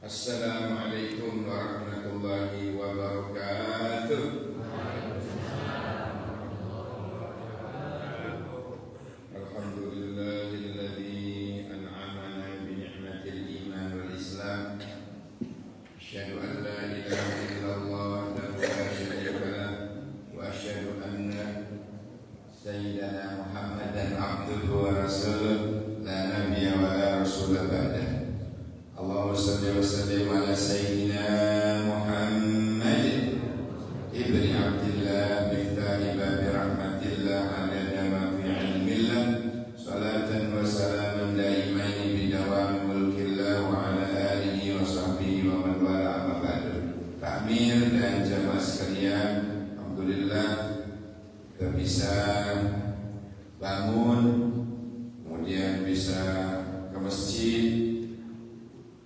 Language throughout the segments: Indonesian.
Assalamualaikum warahmatullahi wabarakatuh. Alhamdulillahilladzi an'amana bi ni'matil iman wal islam. Asyhadu an la ilaha illallah wa la syarika lah wa asyhadu anna sayyidana Muhammadan abduhu wa rasuluh la nabiyya wa la rasula ba'dah. Allahumma salli wa sallim ala sayyidina Muhammad ibni Abdillah miftahi babi rahmatillah adada ma fi ilmillah salatan wa salaman daimaini bidawam mulkillah wa ala alihi wa sahbihi wa man wala amma ba'du. Takmir dan jamaah sekalian, alhamdulillah kita bisa bangun, kemudian bisa ke masjid.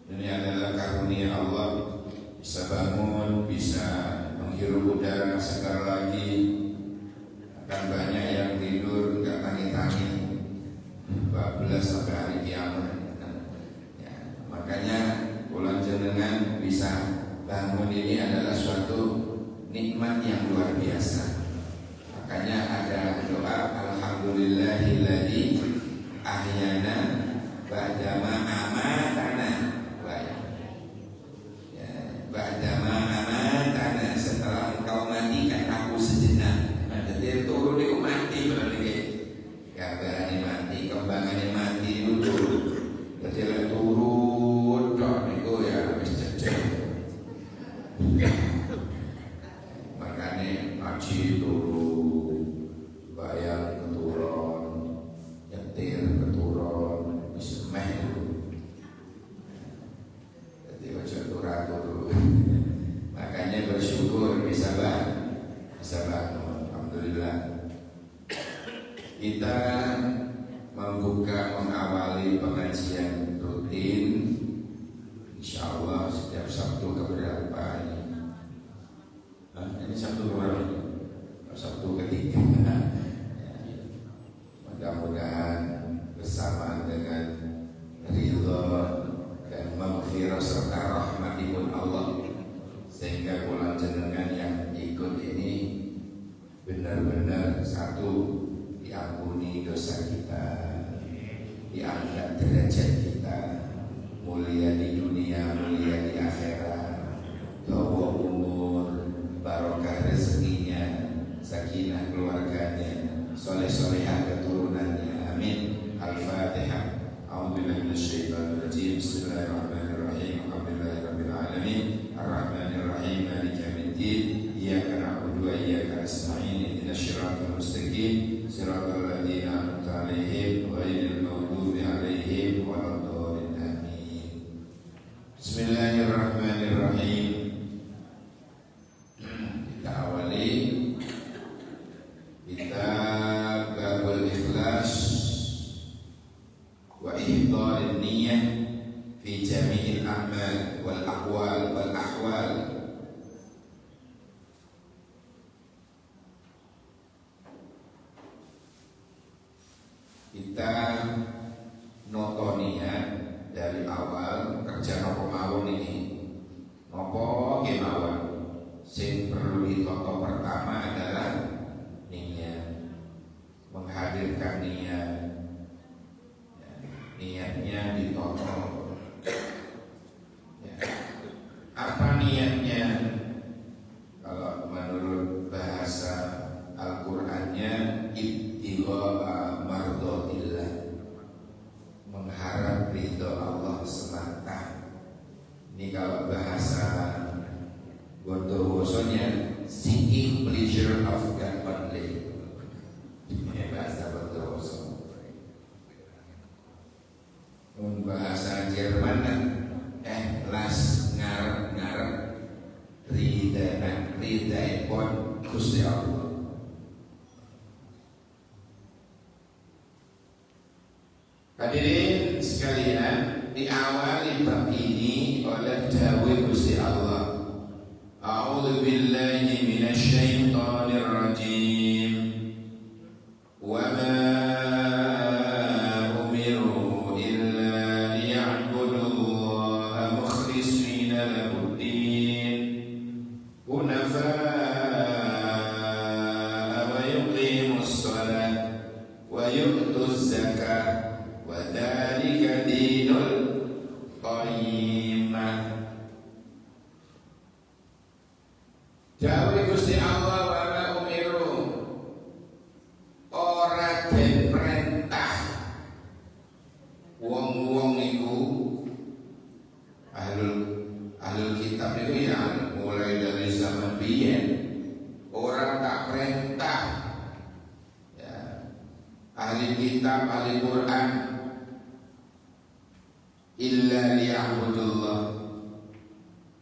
Ini adalah karunia Allah, bisa bangun, bisa menghirup udara segar lagi. Akan banyak yang tidur nggak tangi-tangi 14 sampai hari kiamat. Ya, makanya bulan jenengan bisa bangun ini adalah suatu nikmat yang luar biasa. Makanya ada doa alhamdulillahilladzi ahyana ba'dama amatana. Ba'dama amatana, setelah engkau matikan aku sejenak. Jadi turun itu mati berarti gambarannya mati, kembangannya mati itu turun. Jadi lah turun dok itu ya habis cecek. Makanya ngaji turun, bayang keturun, nyetir keturun, bisa meh. Jadi wajah turun. Makanya bersyukur bisa bangun. Alhamdulillah. Kita mengawali pengajian rutin, insyaallah setiap Sabtu keberapa ini? Ini Sabtu keberapa? Sabtu ketiga. Mudah-mudahan bersamaan dengan ridho dan maghfirah serta rahmatipun Allah, sehingga bulan jenengan yang ikut ini benar-benar satu, diampuni dosa kita, diangkat derajat kita, mulia di dunia, mulia di akhirat, dawa umur, barokah rezekinya, sakinah keluarganya, soleh-solehah keturunannya, amin. Al-Fatihah. A'udzubillahi minasyaitonir rajim. Bismillahirrahmanirrahim. Alhamdulillahirabbil alamin. Ar-Rahmanirrahim. Maliki yaumiddin. Iyyaka na'budu wa iyyaka nasta'in. Ihdinas siratal mustaqim. Siratal ladzina an'amta 'alaihim ghairil maghdubi 'alaihim waladdallin. Amin. Bismillahirrahmanirrahim. Kita awali babul ikhlas wa ihdharun niyyah fi jami'il a'mal wal aqwal wal ahwal. Kita notoni ya dari awal kerja nopo mawon ini. Nopo kemawon sing perlu ditoto pertama adalah niat, menghadirkan niat. Niatnya ditoto. Ya. Apa niatnya? Kalau menurut bahasa Al-Qur'annya ibtigha mardatillah, mengharap ridho Allah semata. Ini kalau bahasa Bondowosonya seeking pleasure of God only. Ini bahasa Bondowoso. Bahasa Jerman kan las ngarep ridaipun Gusti Allah. Hadirin sekalian, diawali bab ini oleh dawuh Gusti Allah. A'udzu billahi billahi minasyaitonir rajim. Wa ma umiru illa liya'budullaha mukhlishina lahud-din hunafa'a wa yuqimus shalah wa yu'tuz zakah wa dzalika dinul qayyimah. Dawuh Gusti Allah, wa ma umiru, ora den perintah wong-wong iku ahlul kitab itu ya mulai dari zaman biyen orang tak perintah ya, ahli kitab, ahli Quran illa liya'budullah,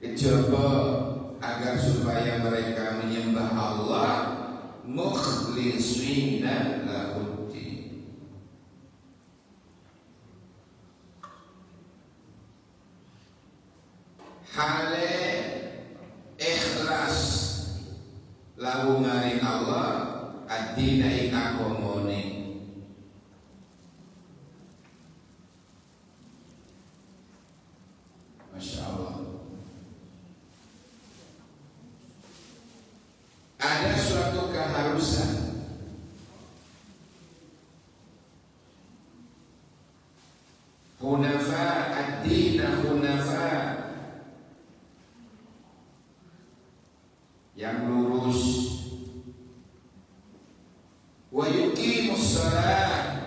kejaba agar supaya mereka menyembah Allah mukhlishina lahud-din, hale ikhlas lahu maring Allah ad-dina ing agamane. Masya Allah. Ada suatu keharusan hunafa ad-dina hunafa, yang lurus, wa yuqimus shalah,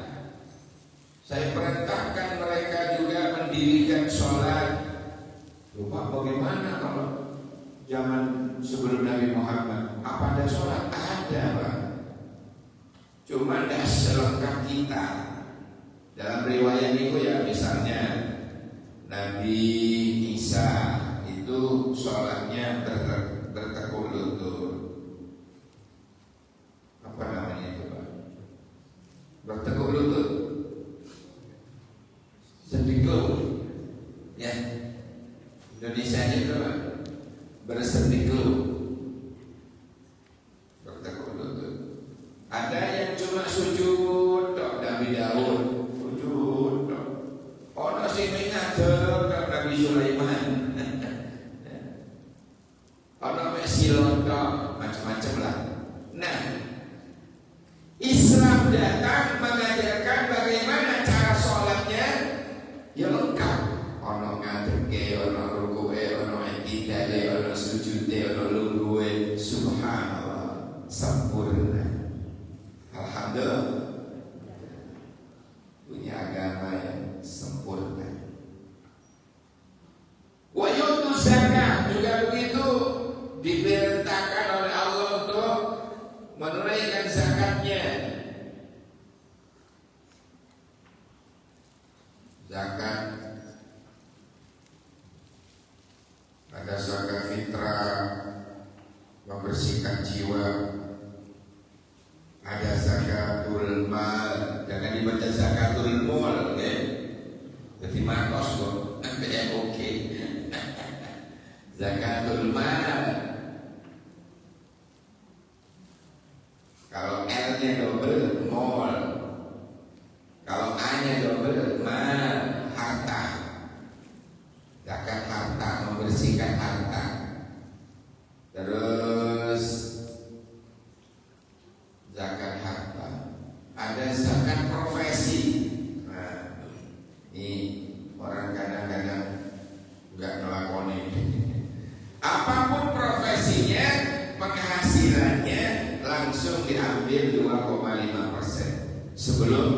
saya perintahkan mereka juga mendirikan sholat. Lupa bagaimana kalau zaman sebelum Nabi Muhammad, apa ada sholat? Ada, Pak. Cuma tidak selengkap kita. Dalam riwayat itu ya, misalnya Nabi Isa itu sholatnya bertekuk lutut. Apa namanya itu, Pak? Bertekuk lutut. Sepikul. Ya. Indonesia itu, Pak. Bersepikul. Bertekuk lutut. Ada yang cuma sujud, Nabi Daud sujud. Ono sing ngadeg Nabi Sulaiman. Ono mek silon macam-macam lah. Nah, Islam datang mengajarkan bagaimana cara sholatnya ya lengkap. Ono ngadege, ono ruku'e, ono i'tidale, ono sujude, ono lungguhe. Subhanallah, sempurna. Alhamdulillah, punya agama yang sempurna. Wa yu'tu zakah juga begitu, diperintahkan oleh Allah untuk menunaikan zakatnya. Zakat ada zakat fitrah, membersihkan jiwa. Ada zakatul mal, jangan dibaca zakatul mal, ya. Jadi makos kok, MPM oke. Zakatul mal, kalau L-nya double mal, kalau A-nya double mal, harta. Zakat harta, membersihkan harta. Terus zakat harta, ada zakat profesi. Nah, ini orang kadang-kadang nggak ngelakoni. Apapun profesinya, penghasilannya langsung diambil 2,5% sebelum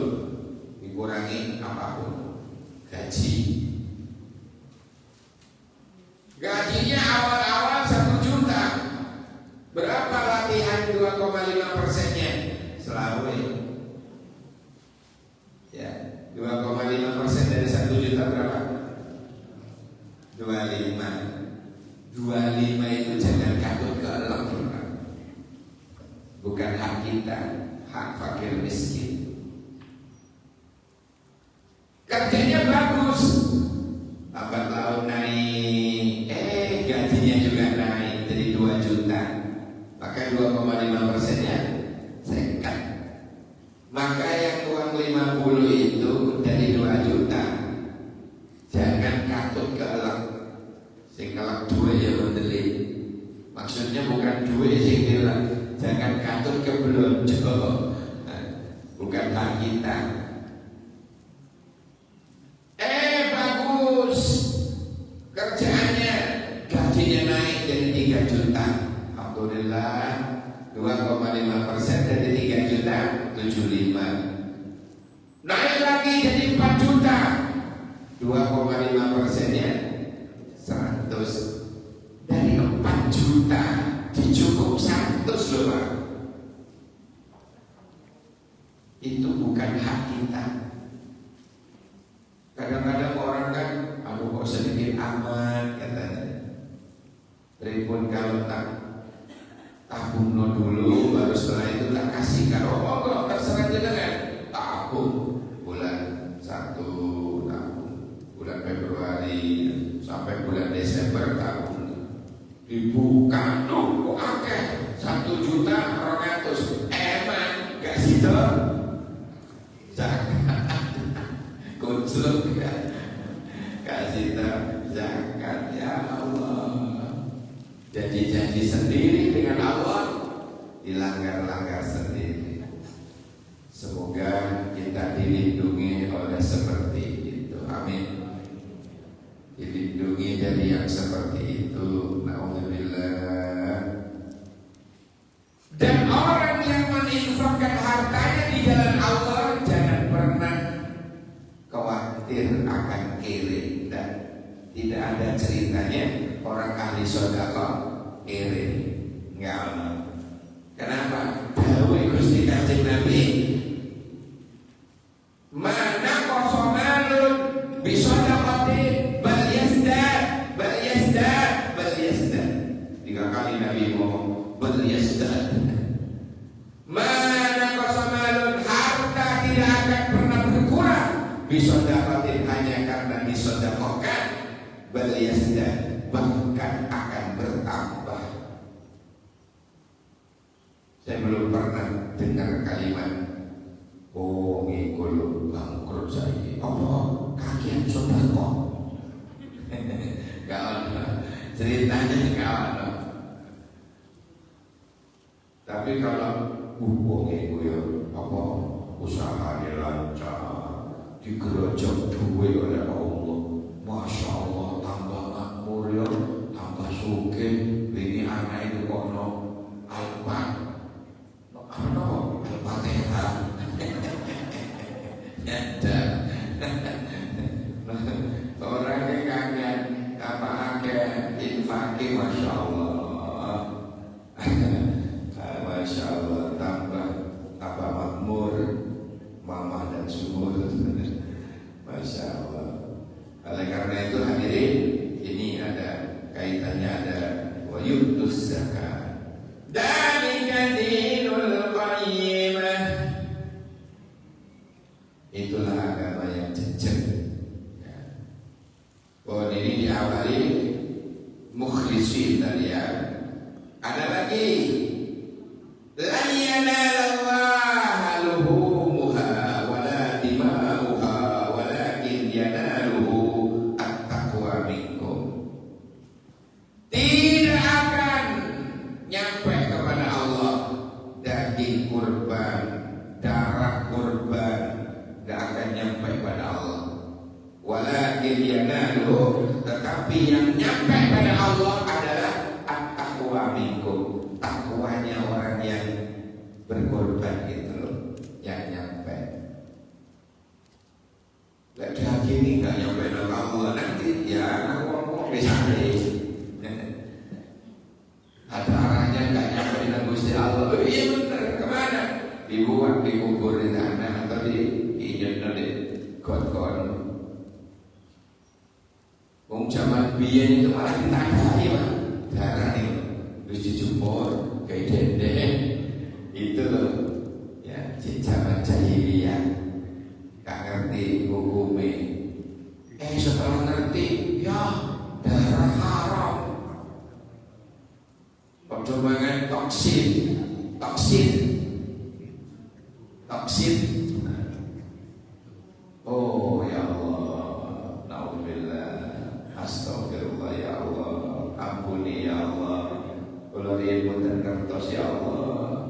dikurangi apapun gaji. Gajinya awal-awal 1 juta. Berapa latihan 2,5%-nya? Selalu ya. 2,5% dari 1 juta berapa? 25. 25 itu jangan takut ke Allah. Bukan hak kita, hak fakir miskin. Kerjanya bagus, lambat laun naik, gajinya juga naik dari 2 juta maka 2,5%-nya zakat. Maka yang uang 50 itu dari 2 juta jangan katut ke elek. Sing elek duwe ya mendelik. Maksudnya bukan duwe sing elek, jangan katut ke blonjo. Bukan hak kita. Bagus kerjaannya, gajinya naik jadi 3 juta. Alhamdulillah, 2,5% dari 3 juta 75. Naik lagi jadi 4 juta, 2,5%-nya 100. Dari 4 juta dicukup 100 loh Pak. Itu bukan hak kita. Kadang-kadang orang kan, aduh kok sedikit amat katanya. Pripun kalau tak tabung dulu, baru setelah itu tak kasih. Kalau kok terserah jenengan, tabung bulan 1 tabung, bulan Februari sampai bulan Desember tabung. Dibuka, kok akeh 1.200.000. Emang gak situ? Zakat kuncluk ya, kasih zakat ya Allah. Janji-janji sendiri dengan Allah dilanggar-langgar sendiri. Semoga kita dilindungi oleh seperti itu. Amin. Dilindungi dari yang seperti itu. Nauzubillah. Dan orang yang menginfakkan hartanya di jalan Allah jangan pernah khawatir akan kere. Dan tidak ada ceritanya orang ahli sedekah kere. Enggak ada. Kenapa? Dawuh Gusti Kanjeng Nabi, mana kosomalun bisodaqatin bal yazdad 3 kali Nabi ngomong bal yazdad. Mana kosomalun, harta tidak akan pernah berkurang bisodaqatin, hanya karena disodaqahkan, bal yazdad, bahkan akan bertambah. Saya belum pernah dengar kalimat oh ngikul bangkrut saya. Oh kagian sedekah. Gak ada ceritanya, gak ada. Tapi kalau ngikul ya apa usahanya lancar, digerojok duwe oleh Allah, Masya Allah, tambah makmur ya, tambah sugih. Ini anak itu kok no alpat. Ano, Al-Fatihah. Ada orang yang kangen apa aja infaki, Masya Allah. Masya Allah, tambah makmur, mamah dan sumur. Masya Allah. Oleh karena itu hadirin, ini ada kaitannya, ada wayutus zakat. Dalika dinul qayyimah. Itulah agama yang jejak. Oh, ini diawali mukhlisin tadi ya. Ada lagi lan yanalallaha luhumuha wala dima'uha walakin yanaluhu at-taqwa minkum. Tidak akan nyampe kepada Allah daging kurban, darah kurban, gak akan nyampe pada Allah. Walakin yanaluhu, tetapi yang nyampe pada Allah adalah at-taqwa minkum, takwanya orang yang berkorban itu loh yang nyampe. Gak daging ini gak nyampe pada Allah, nanti ya ngomong bisa deh. Ada arahnya nggak nyampe dengan Gusti Allah. Oh iya benar, kemana? Dibuat dikubur di tanah atau diinjak di got-got. Wong zaman biyen itu malah ditandai Pak. Darah nih terus dijemur kayak dendeng. Itu loh ya, zaman jahiliyah. Gak ngerti hukumnya. Setelah ngerti, ya darah haram. Coba kan namanya toksin. Oh ya Allah, naudzubillah, astagfirullah ya Allah, ampuni ya Allah, kula riyen kertos ya Allah.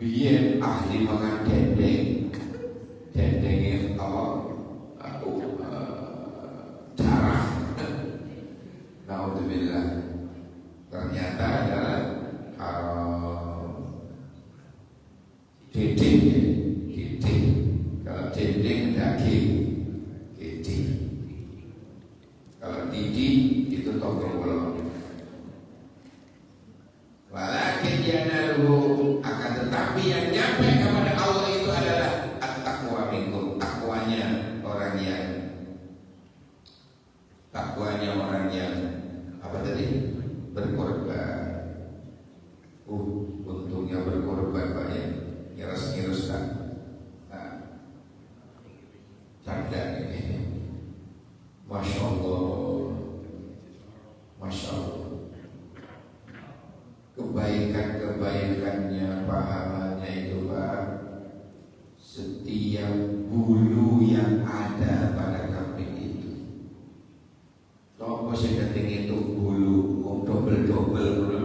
Biyen ahli mangan dendeng apa darah. Naudzubillah, ternyata adalah dendeng. Kalau dendeng daging dendeng, kalau didi itu tombol. Walakin yanaluhu, akan tetapi yang nyampe kepada Allah itu adalah at-taqwa minkum, takwanya orang yang apa tadi? Berkorban. Untungnya berkorban Pak ya. Ngiris kan. Canda ini. Masya Allah. Kebaikannya, pahalanya itu Pak, setiap bulu yang ada pada kambing itu. Toko saya itu bulu, double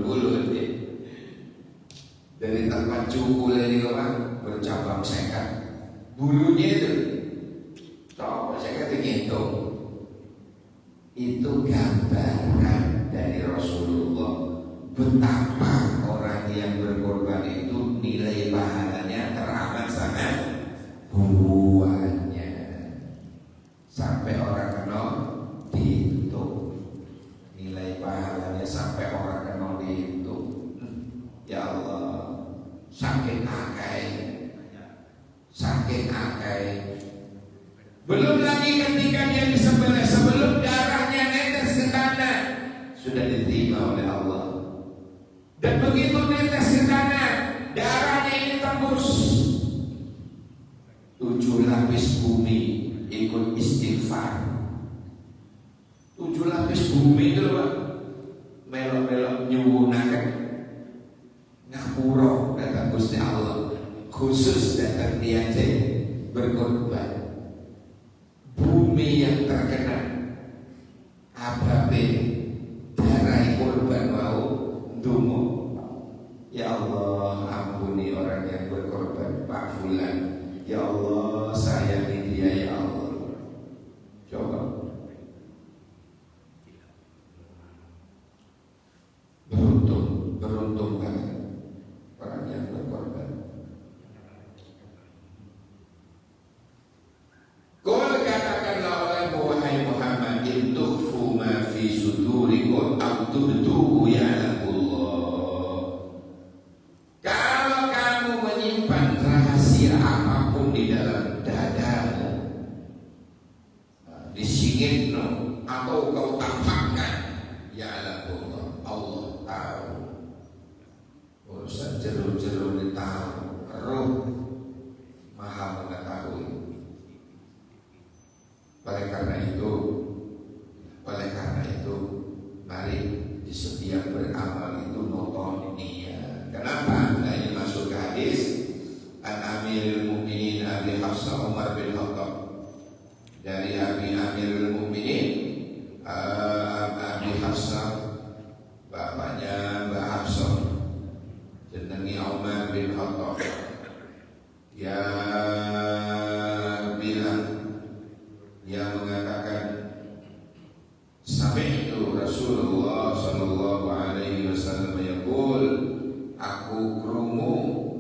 bulu ini. Dari tempat cukup ini Pak, bercabang sekat. Bulunya itu, toko saya itu gambaran dari Rasulullah. Betapa orang yang berkorban itu nilai pahalanya teramat sangat buahnya, sampai orang kenal dihitung nilai pahalanya, sampai orang kenal dihitung. Ya Allah, saking akai. Belum lagi ketika dia disembelih, sebelum darahnya netes ke tanah, sudah diterima oleh Allah. Dan begitu netes ke tanah, darahnya ini tembus 7 lapis bumi ikut istighfar. 7 lapis bumi itu Pak, melok-melok nyuwunaken ngapura datang Gusti Allah, khusus datang dia berkorban. Bumi yang terkena ababe darah korban mau dungo. Ya Allah, ampuni orang yang berkorban Pak Fulan. Ya Allah, sayangi dia ya Allah. Coba beruntung kan orang yang berkorban. Katakanlah oleh wahai Muhammad, intukhfu ma fi sudurikum aw tubduhu ya'lamullah. Kalau kamu menyimpan rahasia apapun di dalam dadamu, disingitno atau kau tampakkan, ya'lamullah, Allah tahu. Urusan jeruk-jeruk ditahu, Roh Maha mengetahui. Oleh karena itu, mari di setiap beramal itu noto niat. Kenapa? Nah, ini masuk ke hadis An Amirul Mukminin Abi Hafsah Umar bin Khattab, dari Amirul Mukminin Abi Hafsah, bapaknya Mbak Hafsah, jenenge Umar bin Khattab. Ya yang mengatakan, sami'tu Rasulullah sallallahu alaihi wasallam yaqul, aku krungu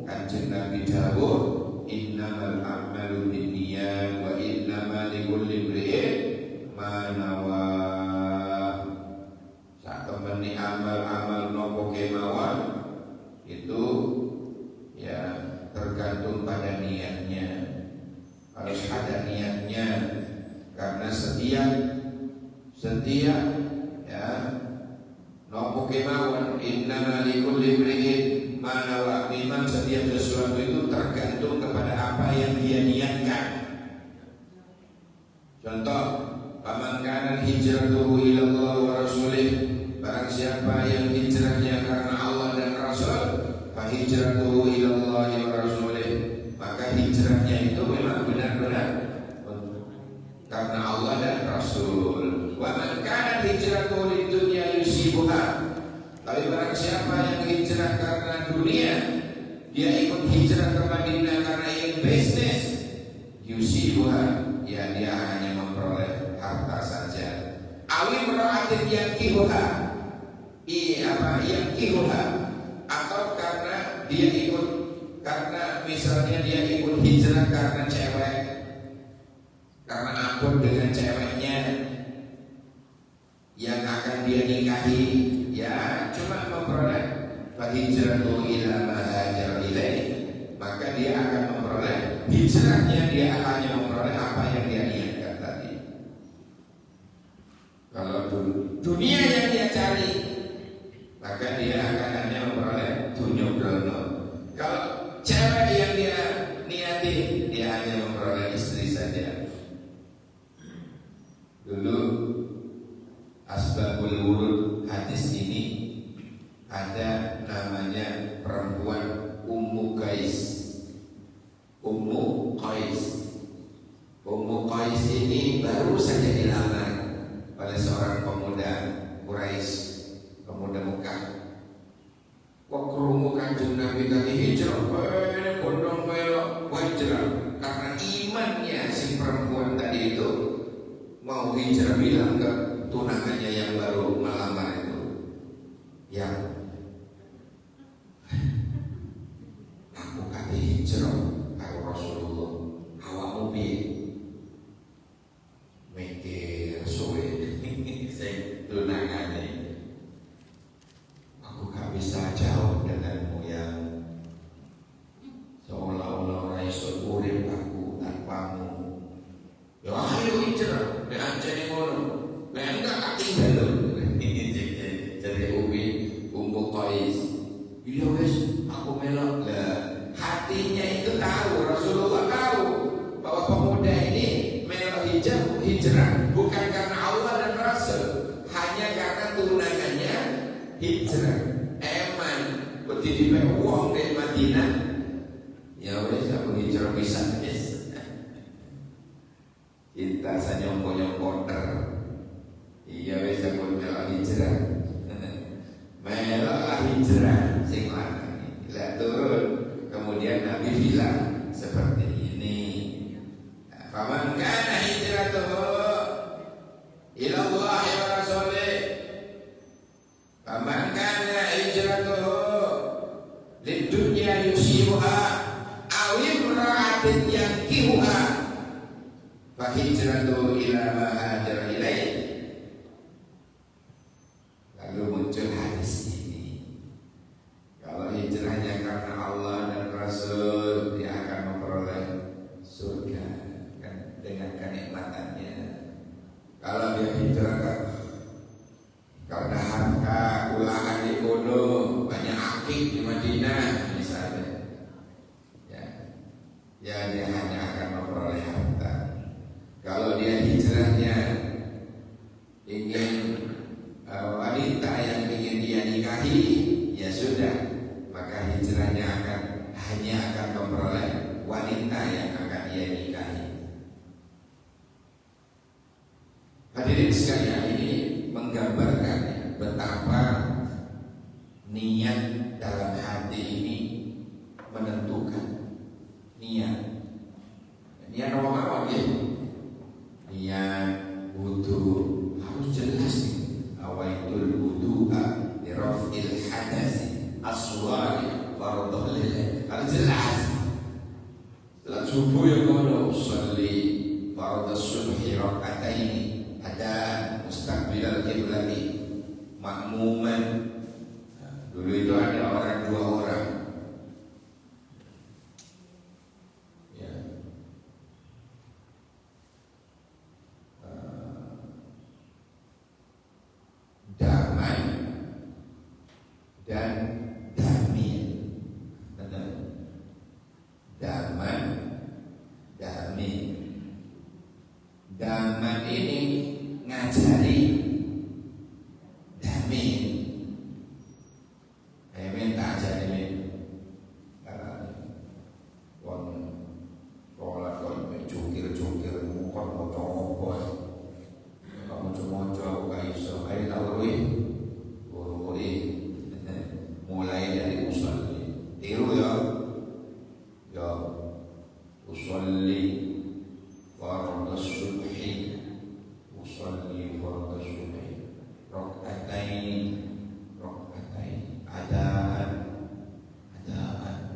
Kanjeng Nabi dawuh, innamal a'malu binniyat wa innamal likulli imri'in ma nawa. Satemene amal-amal nopo kemawon itu ya tergantung pada niatnya. Harus ada niatnya. Karena setiap ya nopo kemauan, innama likulli imri'in ma nawa, memang setiap sesuatu itu tergantung kepada apa yang dia niatkan. Contoh, faman kana hijratuhu ila Allah wa rasulih, barang siapa yang hijrahnya karena Allah dan Fahijratuhu ilallahi wa rasulih, maka hijrahnya itu memang benar-benar karena Allah dan Rasul. Wa man kana hijratuhu lidunya yusibuha, tapi barang siapa yang hijrah karena dunia, dia ikut hijrah ke Madinah karena ingin bisnis, yusibuha, ya dia hanya memperoleh harta saja. Awi meraatin yang kihuha, yang kihuha, atau karena dia ikut, karena misalnya dia ikut hijrah karena cewek, karena akur dengan ceweknya yang akan dia nikahi, ya cuma memperoleh fahijratu ila ma hajar ilaih, maka dia akan memperoleh hijrahnya, dia hanya memperoleh apa yang dia niatkan tadi. Kalau dunia yang dia cari, maka dia akan hanya memperoleh dunia dono. Kalau cewek yang dia niati, dia hanya memperoleh istri saja. Dulu asbabul wurud hadis ini ada namanya perempuan Ummu Qais. Ummu Qais. Ummu Qais ini baru saja dilamar oleh seorang pemuda Quraisy, pemuda Mekah. Kok krungu Kanjeng Nabi tadi hijrah, bondong melok hijrah, karena imannya si perempuan tadi itu mau hijrah, bilang ke tunangannya yang baru melamar itu, ya aku kate hijrah karo Rasulullah, awakmu piye? Mikir suwe sing tunangannya, aku gak bisa jauh denganmu yang seolah-olah ora iso urip aku tanpamu. Ya ayo hijrah, nek anjene ngono. Nek enggak tak tinggal lho. Jadi Ummu Qais. Iya wis, aku melok lah. Hatinya itu tahu, Rasulullah tahu bahwa pemuda ini melok hijrah bukan karena Allah dan Rasul, hanya karena tunangannya hijrah. Eman, betipe wong di Madinah. Ya wis aku hijrah bisa wis. Kita saja nyongko-nyongko ter. Iya wis aku melok hijrah. Melok hijrah sing lanang. Lah turun. Kemudian Nabi bilang seperti ini. Faman kana hijratuhu ila Allah wa rasulih. Faman kana hijratuhu lidunya yusibuha aw imra'atin yankihuha fa hijratuhu ila ma hajar ilaih. Lalu muncul hadis ini. Kalau hijrahnya karena Allah dan Rasul, dia akan memperoleh surga kan, dengan kenikmatannya. Kalau dia hijrah karena harta, ulangan di kono, banyak akik di Madinah misalnya, ya dia hanya akan memperoleh harta. Kalau dia hijrahnya ingin wanita yang ingin dia nikahi, ya sudah, maka hijrahnya hanya akan memperoleh wanita yang akan dia nikahi. Hadirin sekalian, ini menggambarkan betapa niat dalam hati ini menentukan. Niat awal ya, niat wudu harus jelas nih. Awaitul wudu'a li raf'il hadasi aswari fardhu lillah, harus jelas. Salat subuh yang ngono, sholli fardhu subhi raka'ataini ada mustaqbilal qiblati makmuman. Dulu itu ada dua orang ya, Daman dan Damin. Daman, Damin. Daman ini ngajari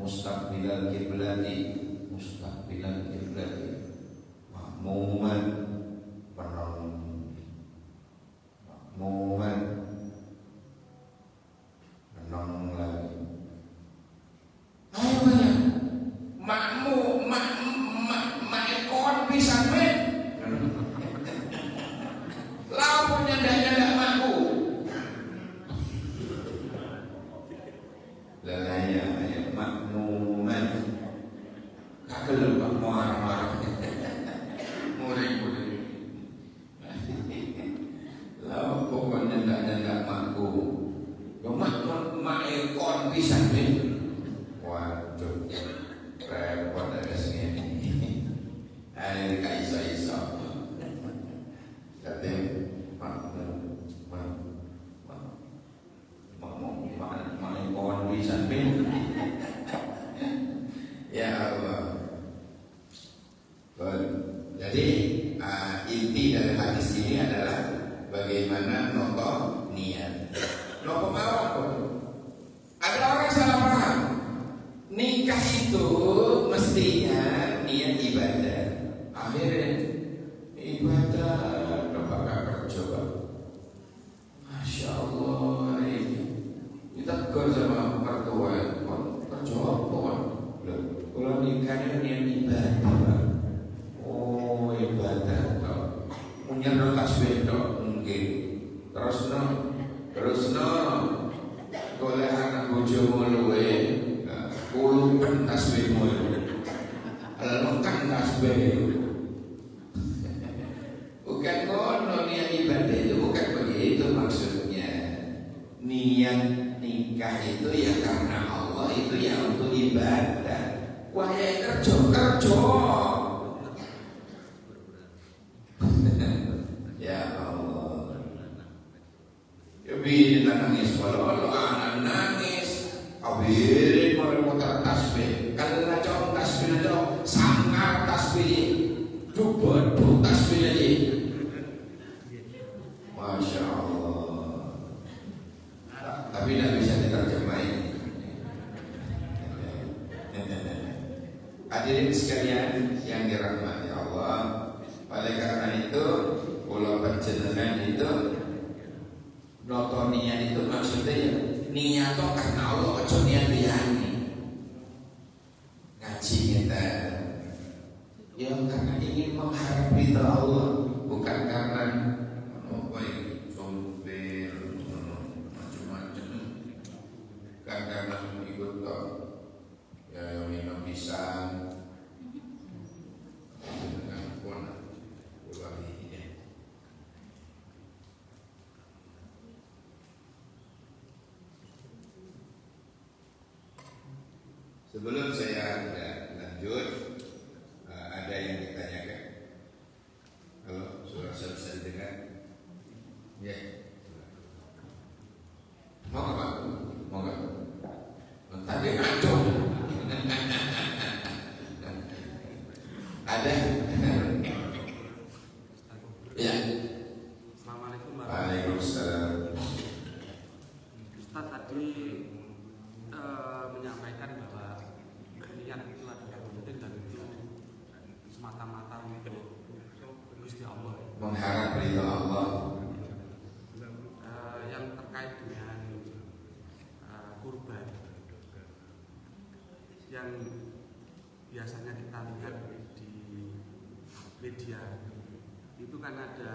mustaqbilal kiblati makmuman menang lagi. Ayo banyak makon pisan men. Lamun nyandak makku. Lalaya makmuman. Kagel Pak marah-marah. Mulai. Lah pokoknya nyandak makku. Yo makon pisan men. Waduh. Repot ada sini. Ayo iso. Jadi makon pisan men. Ya Allah. Jadi inti dari hadis ini adalah bagaimana noto niat. Nopo mawon. Ada orang salah paham. Nikah itu mestinya niat ibadah. Akhirnya ibadah lembaga kerja. Masya Allah ini kita kerja sama mertua kerja apa? Kalau nikahnya niat ibadah. Oh ibadah toh. Punya tasbih toh mungkin. Terus no. Golek anak bojomu luwe. Kulupen tasbihmu itu. Lekan tasbih. Bukan ngono niat ibadah itu bukan begitu maksudnya. Niat nikah itu ya karena Allah, itu ya untuk ibadah. Wahai kerja. Ya Allah. Ya bila nangis walau anak nangis. Awirin mereka tasbih. Kalau ngacau tasbih itu sangat tasbih. Dubur tasbih aja. Masya Allah. Tapi tidak bisa diterjemahin. Hadirin sekalian yang dirahmati Allah, oleh karena itu pulau panjenengan itu noto niat itu maksudnya ya niat itu karena Allah, ojo niat liyane. Ngaji kita ya karena ingin mengharap ridha Allah, bukan karena sombong macam-macam, bukan karena ikut ya minum pisang dengan pun ulangnya. Sebelum saya lanjut, ada yang ditanyakan. Halo, suara saya bisa didengar? Ya. Mau nggak Pak? Mau nggak? Tadi ngacung. Ada? Ya. Assalamualaikum warahmatullahi wabarakatuh. Waalaikumsalam. Ustaz tadi menyampaikan bahwa niat itu adalah penting dan itu semata-mata untuk Gusti Allah. Mengharap ridha Allah. Yang terkait dengan kurban yang biasanya kita lihat di media itu kan ada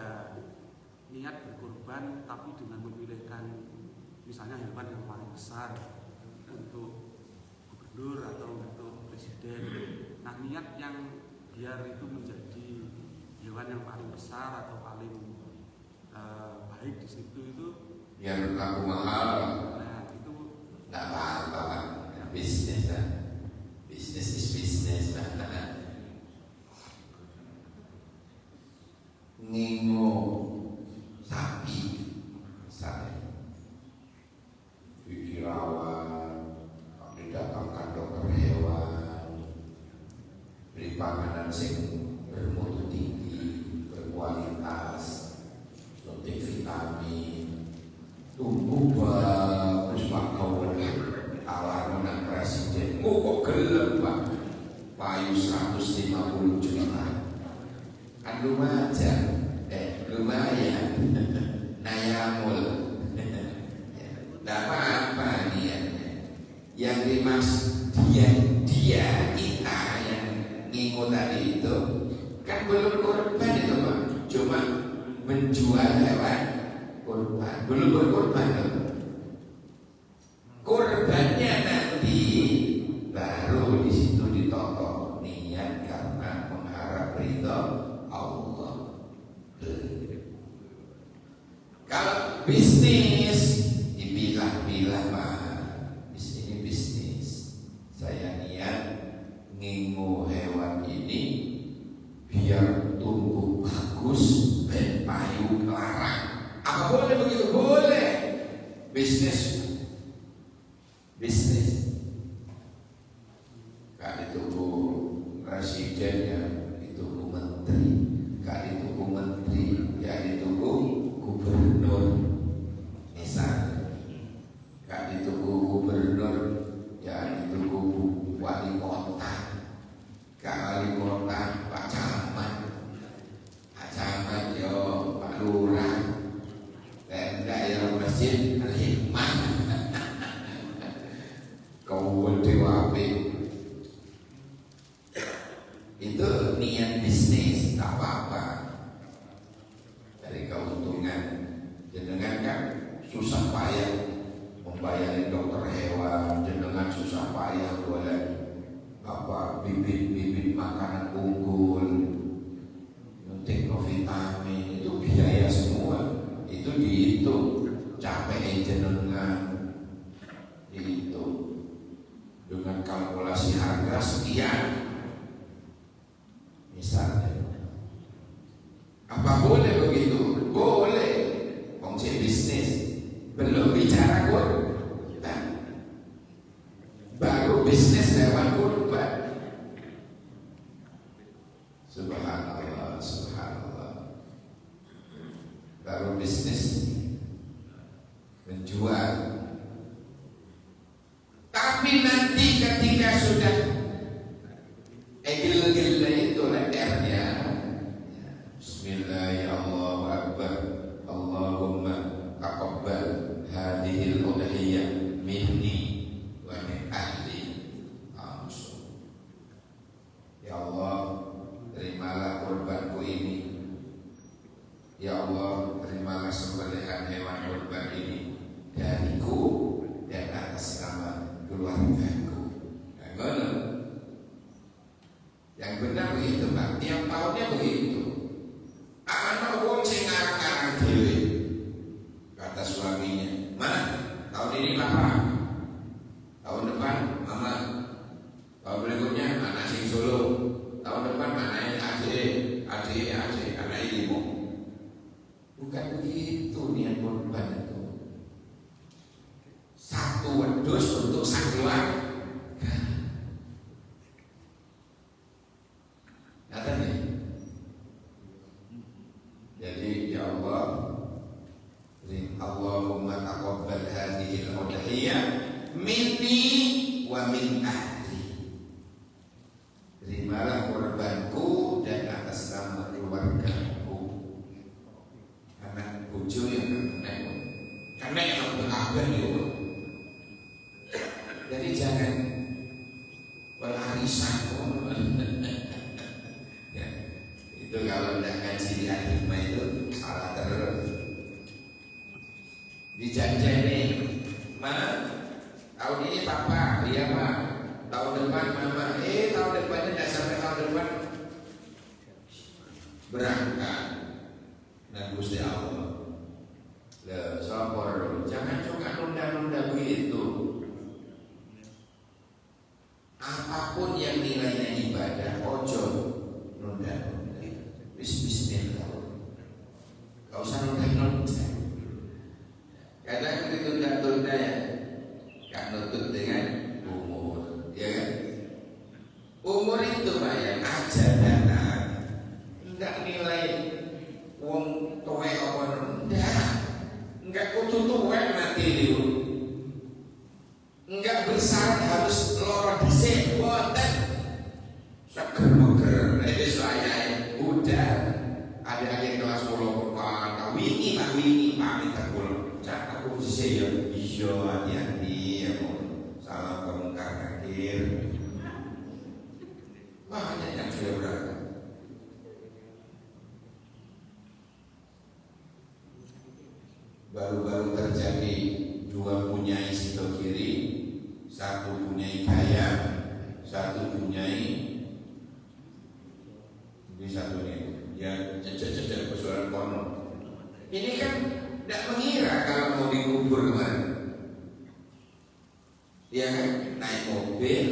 niat berkurban tapi dengan memilihkan misalnya hewan yang paling besar untuk gubernur atau untuk presiden. Nah niat yang biar itu menjadi hewan yang paling besar atau paling baik di situ itu Biar laku mahal. nah itu Tidak apa-apa, bisnis lah. Bisnis is bisnis lah. Ngingo sapi, misalnya fikirawan, didatangkan dokter hewan, beri panganan sing bermutu tinggi, berkualitas, suntik vitamin, tumbuh bagus Pak Kawan, ala anak presiden, kok gelem Pak. Payu 150 juta. Kan lumayan. Lumayan. Nayamul. Tidak apa-apa niatnya. Yang dia kita yang ngingu tadi itu kan belum korban itu Pak. Cuma menjual hewan korban, belum berkorban loh. Korbannya nanti baru di situ ditotok niat karena mengharap ridho Allah. Kalau bisnis dipilah-pilah Pak. Ini bisnis. Saya niat ngingu hewan ini biar tumbuh bagus dan payu larang. Apa boleh begitu? Boleh. Bisnis. Gak ditunggu presiden ya, ditunggu menteri. Gak ditunggu menteri, ya ditunggu gubernur. Misal, gak ditunggu gubernur, ya ditunggu wali kota. Gak wali kota, Pak Camat. Pak Camat yo, Pak Lurah. Dan daerah masjid Al-Hikmah. Kau dewapi. Itu niat bisnis, tak apa-apa. Dari keuntungan jenengan kan susah payah membayarin dokter hewan, jenengan susah payah oleh bibit-bibit makanan unggul, teknovitamin, itu biaya semua. Itu dihitung capek jenengan, dihitung dengan kalkulasi harga sekian. Misalnya, apa boleh begitu? Boleh. Kongsi bisnis belum bicara kurban, baru bisnis hewan kurban. Subhanallah, subhanallah. Baru bisnis menjual. Tapi nanti ketika sudah gila itu lehernya, Bismillahirrahmanirrahim. Allahumma taqabbal hadhil udhiyah minni wa min ahli. Ya Allah, terimalah kurbanku ini. Ya Allah, terimalah sembelihan hewan kurban ini dariku dan atas nama keluargaku. Yang benar begitu Pak, tiap tahunnya begitu. Anak wong sing ngarang-ngarang dhewe. Kata suaminya, "Mana? Tahun ini Papa. Tahun depan Mama. Tahun berikutnya anak sing Solo. Tahun depan anaknya adik, anak ibu." Bukan begitu niat kurban itu. Satu wedhus untuk sak keluarga. Jadi ya Allah, Allahumma taqabbal hadhil udhiyah minni wa min ahli. Terimalah kurbanku dan atas nama keluargaku. Anak bojo yang karena yang berkabar itu. Jadi jangan pelarisan. Ya, itu kalau tidak ngaji di Al-Hikmah itu salah terus. Dijanjani, mana? Tahun ini Papa, iya Pak. Tahun depan Mama, tahun depannya tidak sampai tahun depan berangkat. Dan Gusti Allah, sabar, jangan suka nunda-nunda begitu. Apapun yang nilainya ibadah, ojo nunda-nunda. Bismillah. Gak usah nunda-nunda. Kadang ditunda-tunda ya, gak nutut dengan umur, ya kan? Umur itu Pak ya, aja datang. Enggak nilai wong tuwe apa nunda. Enggak kudu tuwe mati dulu. Enggak bersyarat harus loro dhisik boten. Seger-meger nek wis wayahe udah adik-adik kelas 10 Pak wingi pamit aku. Cak aku dhisik ya. Iya hati-hati ya mohon. Salam pemungkar nakir. Banyak yang sudah berangkat. Baru-baru terjadi dua punyai situ kiri, satu punyai kaya, satu punyai ini satu ini ya cecek persoalan kono. Ini kan tidak mengira kalau mau dikubur kemarin. Dia kan naik mobil,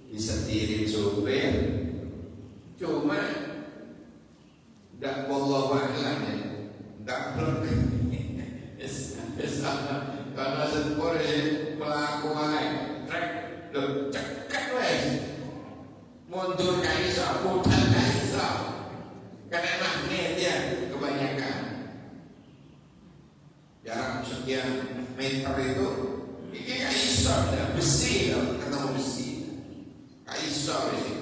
disetirin supir, cuma tidak wallahu a'lam ya, tidak blok. Karena sepur pelaku wae, trek, lo cekat wae, mundur kaisa, putar kaisa, kena magnet ya kebanyakan. Jarak sekian meter itu, ini kaisa, besi, ketemu besi, kaisa besi.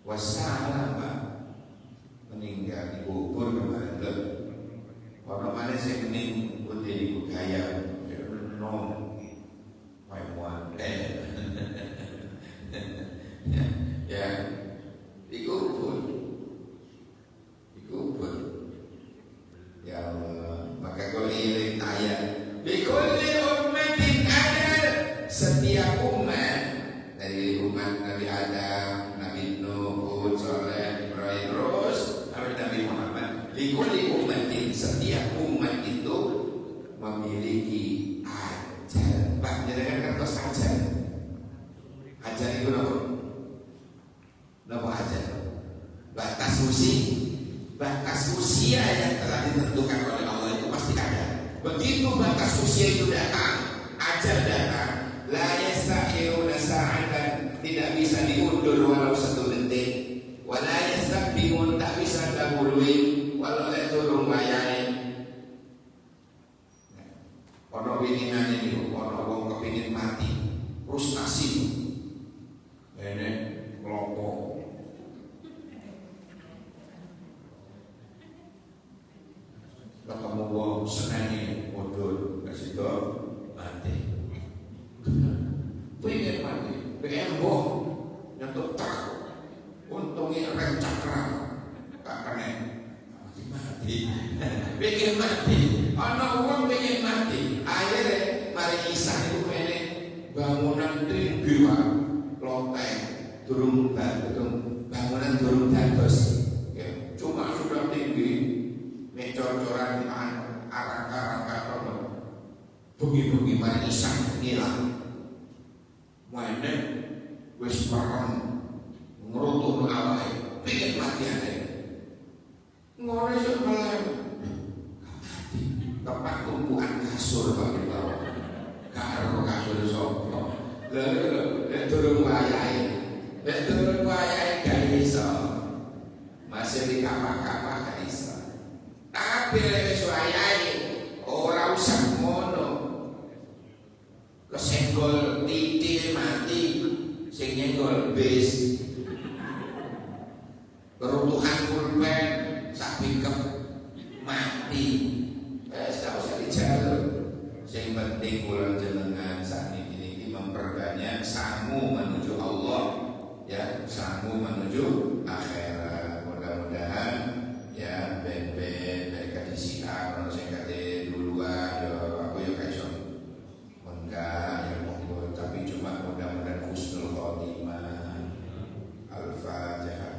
Wassalam Pak, meninggal di kubur kemarin. Orang mana sih mending putih di budaya, non, maimuan, ya, dikubur, ya Allah. Maka kalau iring ayat, bikulli ummatin ada, setiap umat dari umat Nabi Adam, Nabi Nuh, Saleh, Ibrahim, terus sampai Nabi Muhammad. Bikulli ummatin, setiap umat itu memiliki ajal. Pak, jangan kertas ajal. Ajal itu apa? Apa ajal? Batas usia yang telah ditentukan oleh Allah itu pasti ada. Begitu batas usia itu datang, ajal datang, la yastakhiruna sa'atan, tidak bisa diundur walau 1 detik. Wa la yastaqdimun, tak bisa dahului walau turun wayahe. Ono winginane niku, ono wong kepengin mati, frustasi. Ini kelompok ketemu wong senenge bodol kasih do mati. Pengen mati, pengen boh nyentuh tak. Untungnya rem cakra gak kena mati. Pengen mati, ana wong pengen mati. Akhirnya mari kisah itu kene bangunan tinggi wae, loteng, durung bangunan durung dados. Ya, cuma sudah tinggi, mecor-coran arang-arang kono. Bengi-bengi mari kisah ngilang. Mane wis parang ngerutuh awake, pengen mati ae. Ngono iso melem. Tempat tumpukan kasur Pak di bawah. Karo kasur sapa. Lha durung wayahe. Nek durung wayahe gak iso. Masih di kapak-kapak gak iso. Tapi lek wis wayahe ora usah ngono. Kesenggol titik mati, sing nyenggol bis. Keruntuhan pulpen sak pikep mati. Tak usah dijalur. Yang penting kula jenengan saat ini memperbanyak sangu menuju Allah, ya, sangu menuju akhirat. Mudah-mudahan ya ben-ben mereka disiar ono sing kate duluan ya aku ya kaiso. Enggak ya monggo, tapi cuma mudah-mudahan husnul khotimah. Al-Fatihah.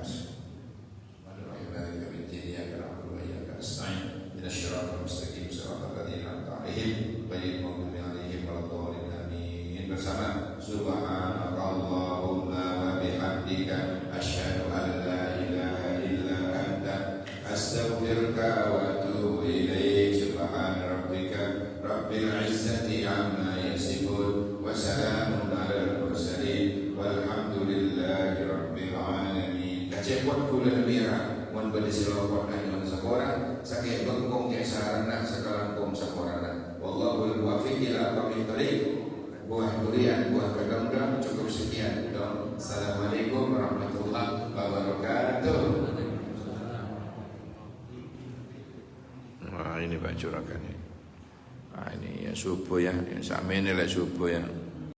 Bersama subhanallahumma wa bihamdika asyhadu an la ilaha illa anta astaghfiruka wa atubu ilaik. Subhana rabbika rabbil izzati amma yasifun wa salamun alal mursalin walhamdulillahi rabbil alamin. Kacepot kula mira mun bade silopot ayon sakora sakit bengkong ya sarana sekalangkong sakora. Wallahul muwaffiq ila aqwamit thoriq. buah durian, buah kedong-dong. Cukup sekian dong. Assalamualaikum warahmatullahi wabarakatuh. Wah ini Pak Juragan ini. Ini ya subuh ya, sama ini lah subuh ya.